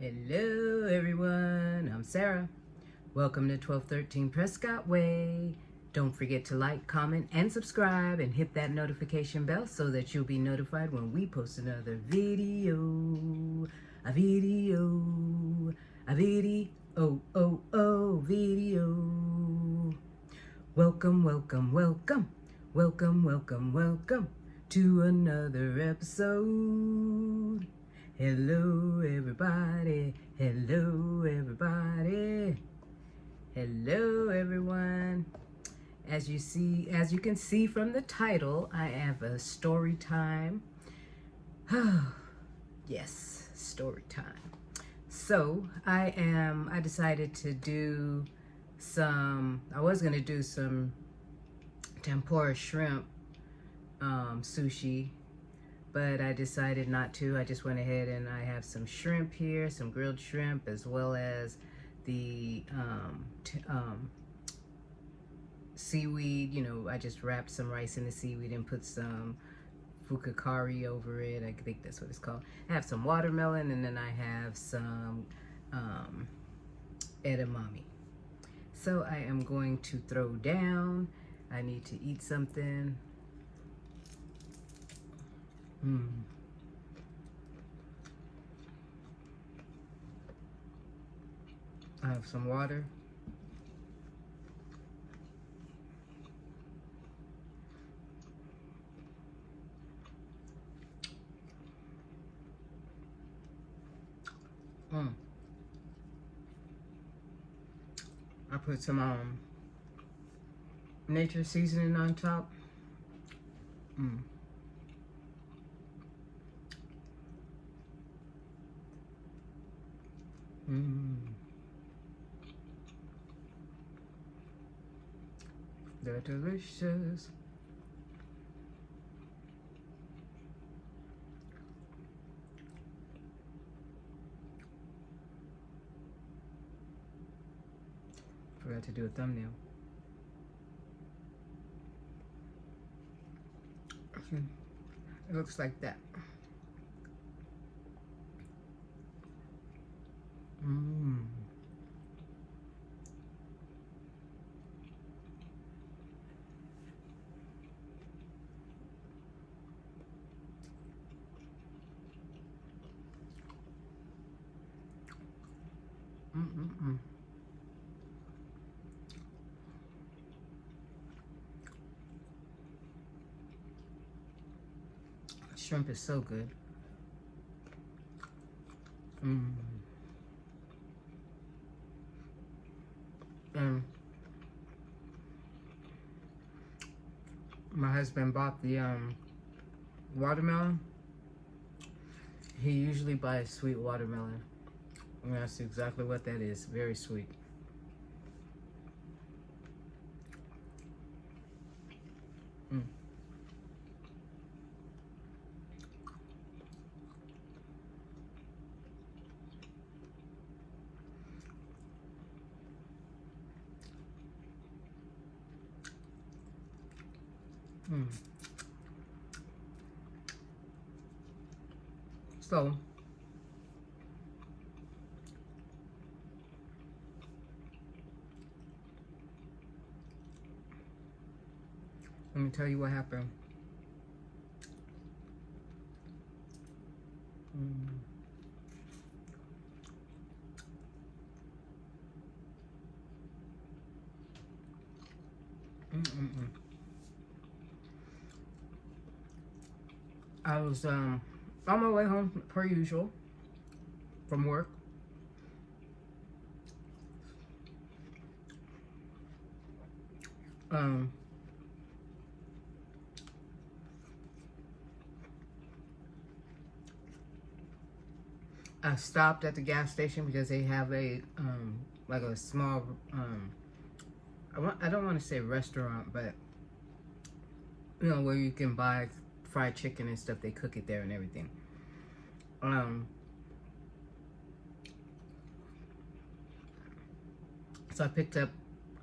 Hello everyone, I'm Sarah. Welcome to 1213 Prescott Way. Don't forget to like, comment, and subscribe and hit that notification bell so that you'll be notified when we post another video. Video. Welcome, welcome, welcome. Welcome, welcome, welcome to another episode. Hello everybody, hello everybody, hello everyone. As you can see from the title, I have a story time. Yes, story time. So I decided to do I was gonna do some tempura shrimp sushi, but I decided not to. I just went ahead and I have some shrimp here, some grilled shrimp, as well as the seaweed. You know, I just wrapped some rice in the seaweed and put some fukakari over it. I think that's what it's called. I have some watermelon, and then I have some edamame. So I am going to throw down. I need to eat something. I have some water. I put some nature seasoning on top. They're delicious. Forgot to do a thumbnail. It looks like that. Shrimp is so good. My husband bought the watermelon. He usually buys sweet watermelon. And that's exactly what that is. Very sweet. So let me tell you what happened. I was on my way home per usual from work. I stopped at the gas station because they have a like a small I don't want to say restaurant, but you know, where you can buy fried chicken and stuff. They cook it there and everything. So I picked up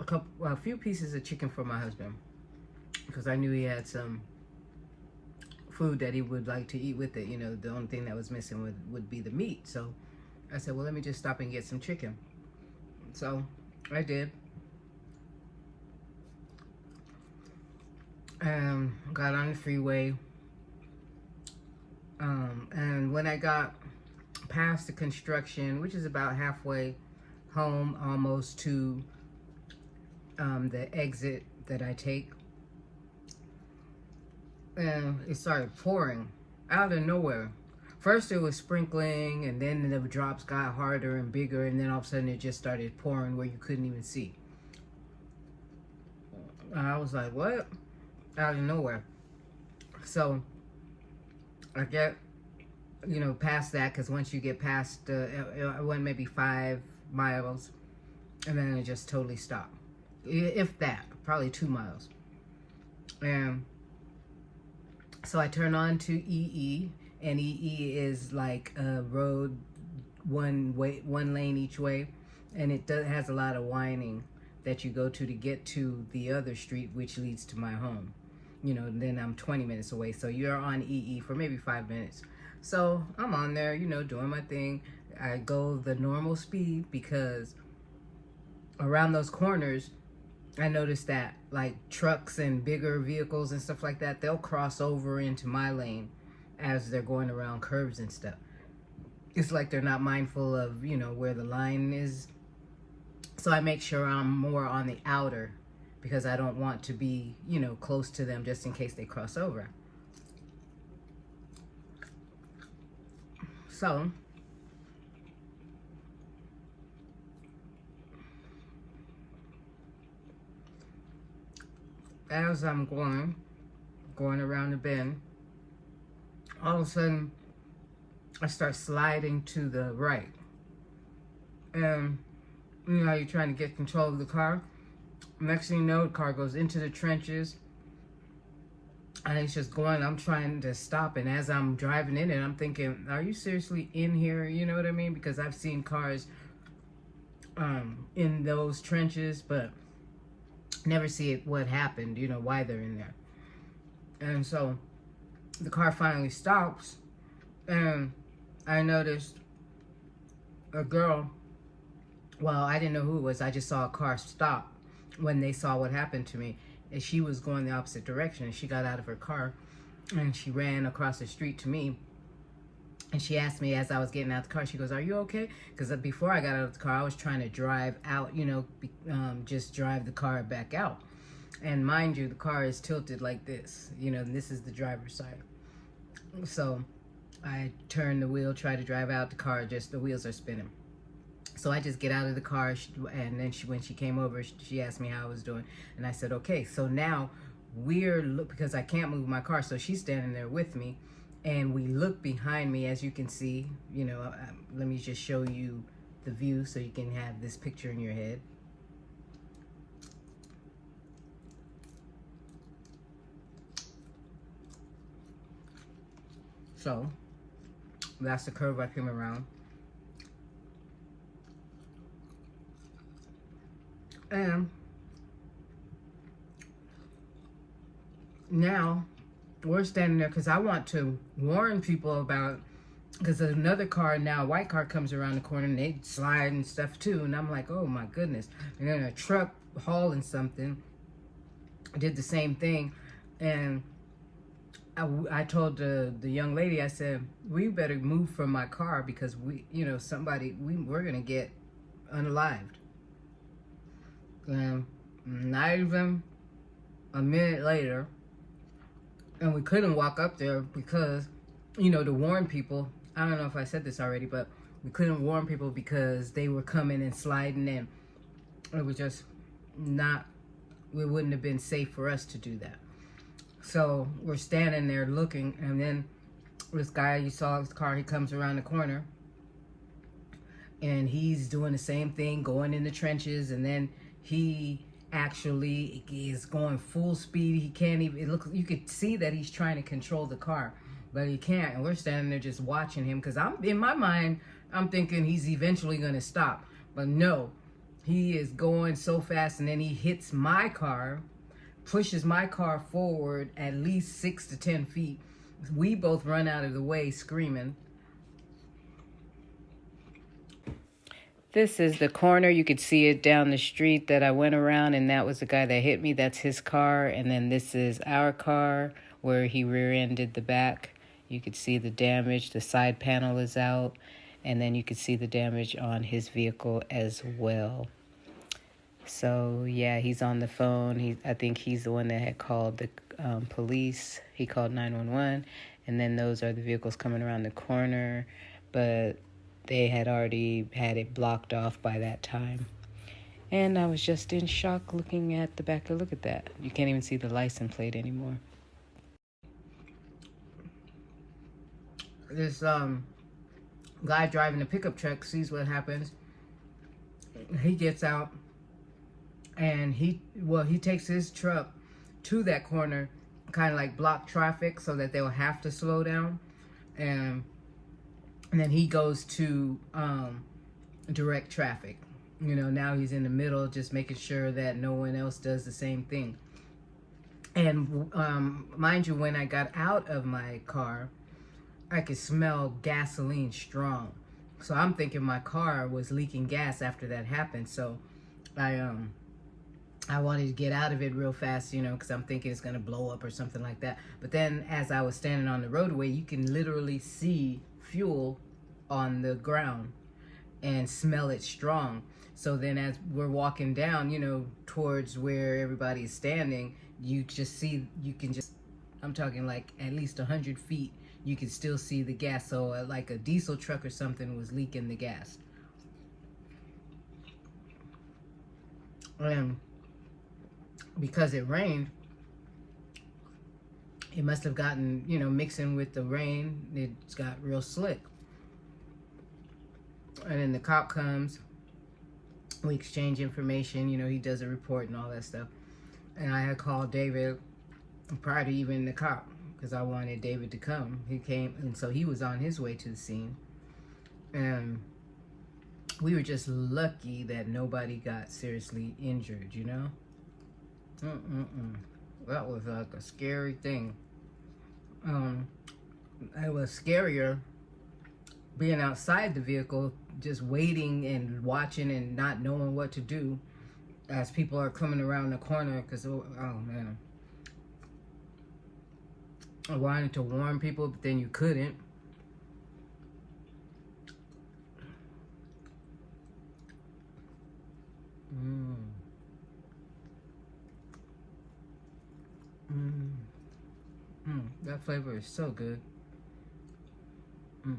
a few pieces of chicken for my husband because I knew he had some food that he would like to eat with it. You know, the only thing that was missing would be the meat. So I said, well, let me just stop and get some chicken. So I did. Got on the freeway. And when I got past the construction, which is about halfway home, almost to the exit that I take, and it started pouring out of nowhere. First it was sprinkling, and then the drops got harder and bigger, and then all of a sudden it just started pouring where you couldn't even see. I was like, what? Out of nowhere. So I get, past that, because once you get past, I went maybe 5 miles, and then it just totally stopped. If that, probably 2 miles. And so I turn on to EE, and EE is like a road, one lane each way, and it has a lot of winding that you go to get to the other street, which leads to my home. Then I'm 20 minutes away, so you're on EE for maybe 5 minutes. So I'm on there, doing my thing. I go the normal speed, because around those corners, I noticed that like trucks and bigger vehicles and stuff like that, they'll cross over into my lane as they're going around curves and stuff. It's like they're not mindful of, where the line is. So I make sure I'm more on the outer, because I don't want to be, close to them just in case they cross over. So as I'm going around the bend, all of a sudden I start sliding to the right. And how you're trying to get control of the car. Next thing you know, the car goes into the trenches, and it's just going. I'm trying to stop, and as I'm driving in it, I'm thinking, are you seriously in here? You know what I mean? Because I've seen cars in those trenches, but never see it, what happened, why they're in there. And so the car finally stops, and I noticed a girl. Well, I didn't know who it was. I just saw a car stop when they saw what happened to me. And she was going the opposite direction. And she got out of her car, and she ran across the street to me. And she asked me as I was getting out the car, she goes, are you okay? Because before I got out of the car, I was trying to drive out, just drive the car back out. And mind you, the car is tilted like this, and this is the driver's side. So I turn the wheel, try to drive out the car, the wheels are spinning. So I just get out of the car, and then when she came over, she asked me how I was doing, and I said, okay. So now because I can't move my car, so she's standing there with me, and we look behind me, as you can see. Let me just show you the view so you can have this picture in your head. So that's the curve I came around. And now we're standing there, because I want to warn people about, because there's another car now, a white car comes around the corner, and they slide and stuff too. And I'm like, oh my goodness. And then a truck hauling something did the same thing. And I told the young lady, I said, we better move from my car, because we're going to get unalived. And not even a minute later, and we couldn't walk up there because, to warn people. I don't know if I said this already, but we couldn't warn people because they were coming and sliding in. It was just it wouldn't have been safe for us to do that. So we're standing there looking, and then this guy, you saw his car, he comes around the corner, and he's doing the same thing, going in the trenches, and then he actually is going full speed. He can't even, you could see that he's trying to control the car, but he can't. And we're standing there just watching him, because in my mind, I'm thinking he's eventually going to stop. But no, he is going so fast, and then he hits my car, pushes my car forward at least 6 to 10 feet. We both run out of the way screaming. This is the corner. You could see it down the street that I went around, and that was the guy that hit me. That's his car. And then this is our car where he rear-ended the back. You could see the damage. The side panel is out. And then you could see the damage on his vehicle as well. So, yeah, he's on the phone. I think he's the one that had called the police. He called 911. And then those are the vehicles coming around the corner. But they had already had it blocked off by that time. And I was just in shock looking at the back. Look at that. You can't even see the license plate anymore. This guy driving the pickup truck sees what happens. He gets out and he takes his truck to that corner, kind of like block traffic so that they'll have to slow down. And then he goes to direct traffic. You know, now he's in the middle, just making sure that no one else does the same thing. And mind you, when I got out of my car, I could smell gasoline strong. So I'm thinking my car was leaking gas after that happened. So I wanted to get out of it real fast, you know, because I'm thinking it's going to blow up or something like that. But then as I was standing on the roadway, you can literally see fuel on the ground and smell it strong. So then as we're walking down, you know, towards where everybody's standing, you can just, I'm talking like at least 100 feet, you can still see the gas. So like a diesel truck or something was leaking the gas. And because it rained, it must have gotten, you know, mixing with the rain, it's got real slick. And then the cop comes, we exchange information, you know, he does a report and all that stuff. And I had called David prior to even the cop, because I wanted David to come. He came, and so he was on his way to the scene. And we were just lucky that nobody got seriously injured, you know? That was like a scary thing. It was scarier being outside the vehicle, just waiting and watching and not knowing what to do as people are coming around the corner, because, oh man. I wanted to warn people, but then you couldn't. That flavor is so good. I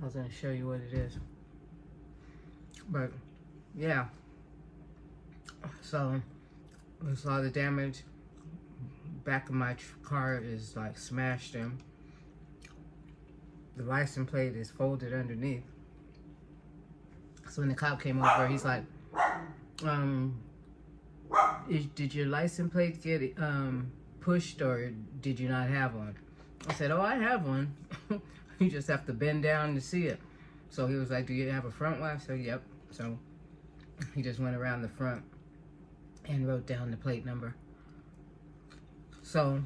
was going to show you what it is. But, yeah. So, there's a lot of damage. Back of my car is like smashed in. The license plate is folded underneath. So when the cop came over, he's like, did your license plate get pushed, or did you not have one? I said, oh, I have one. You just have to bend down to see it. So he was like, do you have a front one? I said, yep. So he just went around the front and wrote down the plate number. So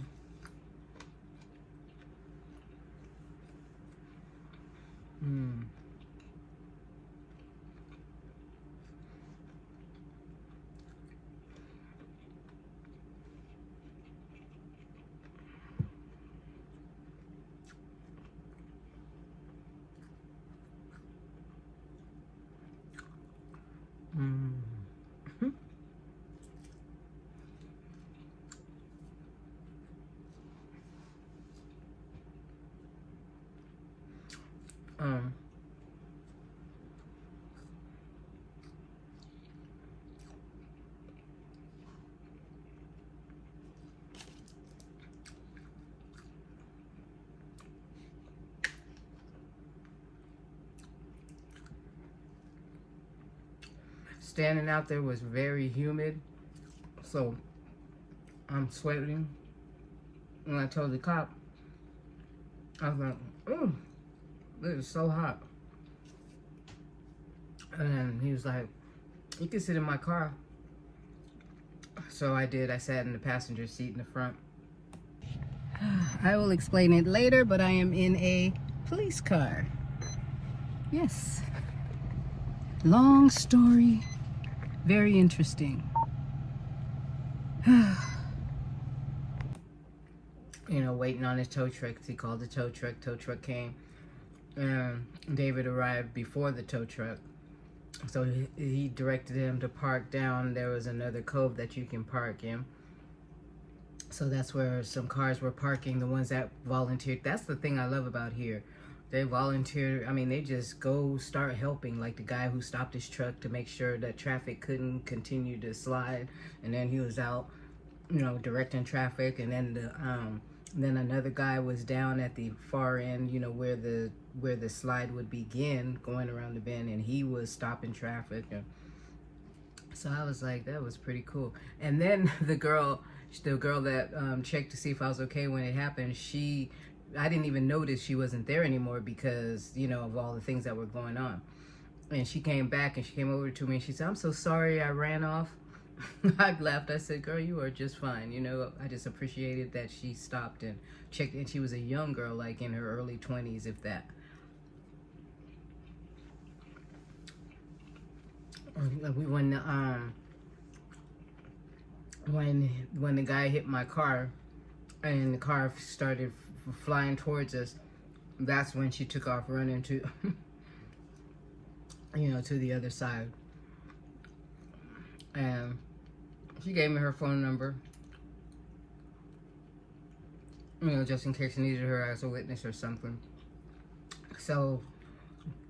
standing out there was very humid, so I'm sweating. And I told the cop, I was like, oh, this is so hot. And he was like, you can sit in my car. So I did. I sat in the passenger seat in the front. I will explain it later, but I am in a police car. Yes. Long story. Very interesting. You know, waiting on his tow truck. He called the tow truck. Tow truck came. David arrived before the tow truck. So he directed him to park down. There was another cove that you can park in. So that's where some cars were parking, the ones that volunteered. That's the thing I love about here. They volunteer. I mean, they just go start helping, like the guy who stopped his truck to make sure that traffic couldn't continue to slide. And then he was out, you know, directing traffic. And then then another guy was down at the far end, you know, where the slide would begin, going around the bend, and he was stopping traffic. And so I was like, that was pretty cool. And then the girl that checked to see if I was okay when it happened, I didn't even notice she wasn't there anymore because, you know, of all the things that were going on. And she came back and she came over to me and she said, "I'm so sorry I ran off." I laughed. I said, "Girl, you are just fine." You know, I just appreciated that she stopped and checked. And she was a young girl, like in her early 20s, if that. When the guy hit my car and the car started flying towards us, that's when she took off running to you know, to the other side. And she gave me her phone number, you know, just in case I needed her as a witness or something. So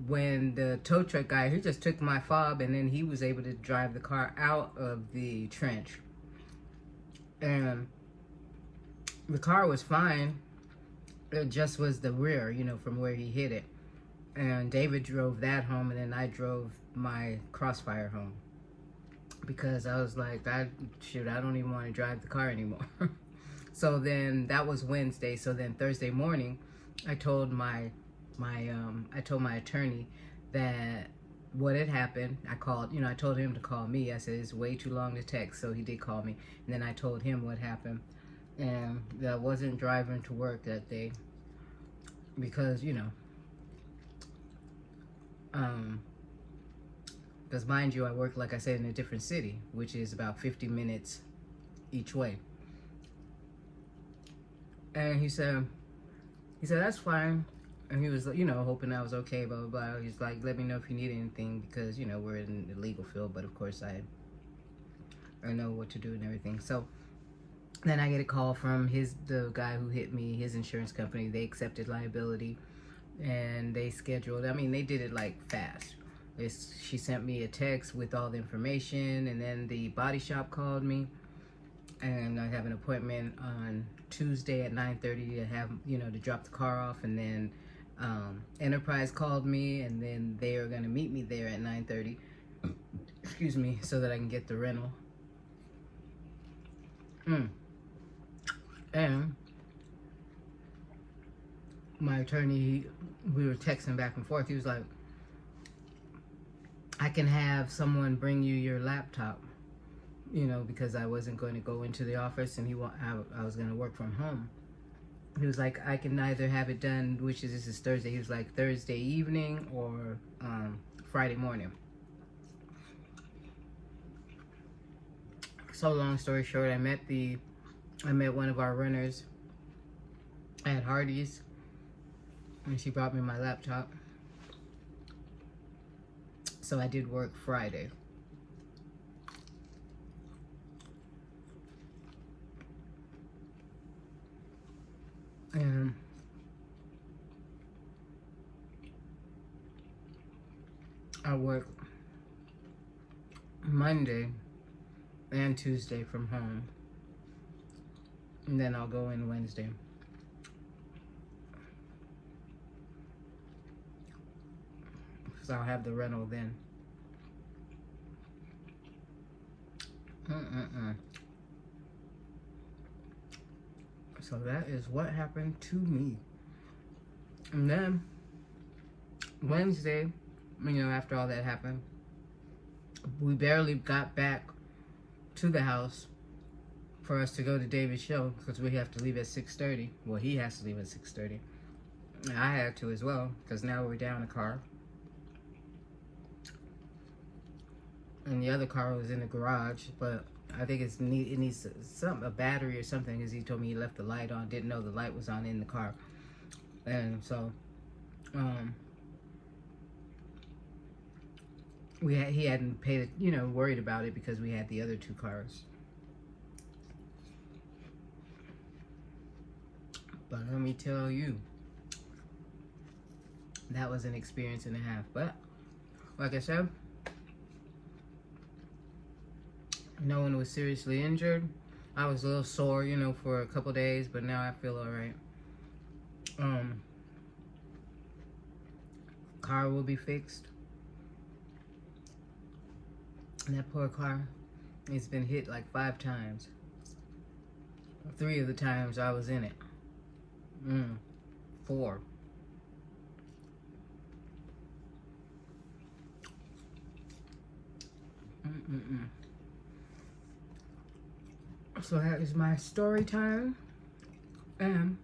when the tow truck guy, he just took my fob and then he was able to drive the car out of the trench. And the car was fine. It just was the rear, you know, from where he hit it. And David drove that home, and then I drove my Crossfire home. Because I was like, I don't even want to drive the car anymore. So then that was Wednesday. So then Thursday morning, I told my attorney that what had happened. I called, you know, I told him to call me. I said, it's way too long to text. So he did call me. And then I told him what happened. And that I wasn't driving to work that day. Because, you know, because mind you, I work, like I said, in a different city, which is about 50 minutes each way. And he said, that's fine. And he was, you know, hoping I was okay, blah, blah, blah. He's like, let me know if you need anything, because, you know, we're in the legal field, but of course I know what to do and everything. So then I get a call from the guy who hit me, his insurance company. They accepted liability, and they scheduled, I mean, they did it like fast. She sent me a text with all the information, and then the body shop called me, and I have an appointment on Tuesday at 9:30 to have, you know, to drop the car off. And then Enterprise called me, and then they are going to meet me there at 9:30, excuse me, so that I can get the rental. And my attorney, we were texting back and forth. He was like, I can have someone bring you your laptop, you know, because I wasn't going to go into the office, and I was going to work from home. He was like, I can either have it done, this is Thursday. He was like, Thursday evening or Friday morning. So long story short, I met one of our runners at Hardee's, and she brought me my laptop. So I did work Friday. And I work Monday and Tuesday from home. And then I'll go in Wednesday. So I'll have the rental then. So that is what happened to me. And then Wednesday, you know, after all that happened, we barely got back to the house for us to go to David's show, because we have to leave at 6:30. Well, he has to leave at 6:30. I had to as well, because now we're down a car. And the other car was in the garage, but I think it needs a battery or something, because he told me he left the light on, didn't know the light was on in the car. And so, he hadn't paid, worried about it, because we had the other 2 cars. But let me tell you, that was an experience and a half. But like I said, no one was seriously injured. I was a little sore, for a couple days, but now I feel all right. Car will be fixed. And that poor car, it's been hit like 5 times. 3 of the times I was in it. 4. So that is my story time, and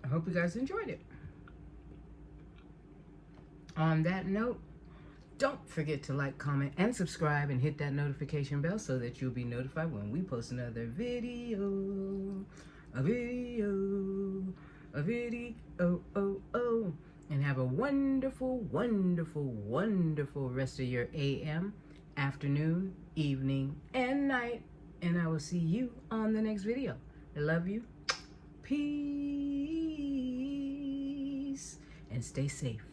I hope you guys enjoyed it. On that note, don't forget to like, comment, and subscribe, and hit that notification bell so that you'll be notified when we post another video. And have a wonderful, wonderful, wonderful rest of your AM, afternoon, evening, and night. And I will see you on the next video. I love you. Peace. And stay safe.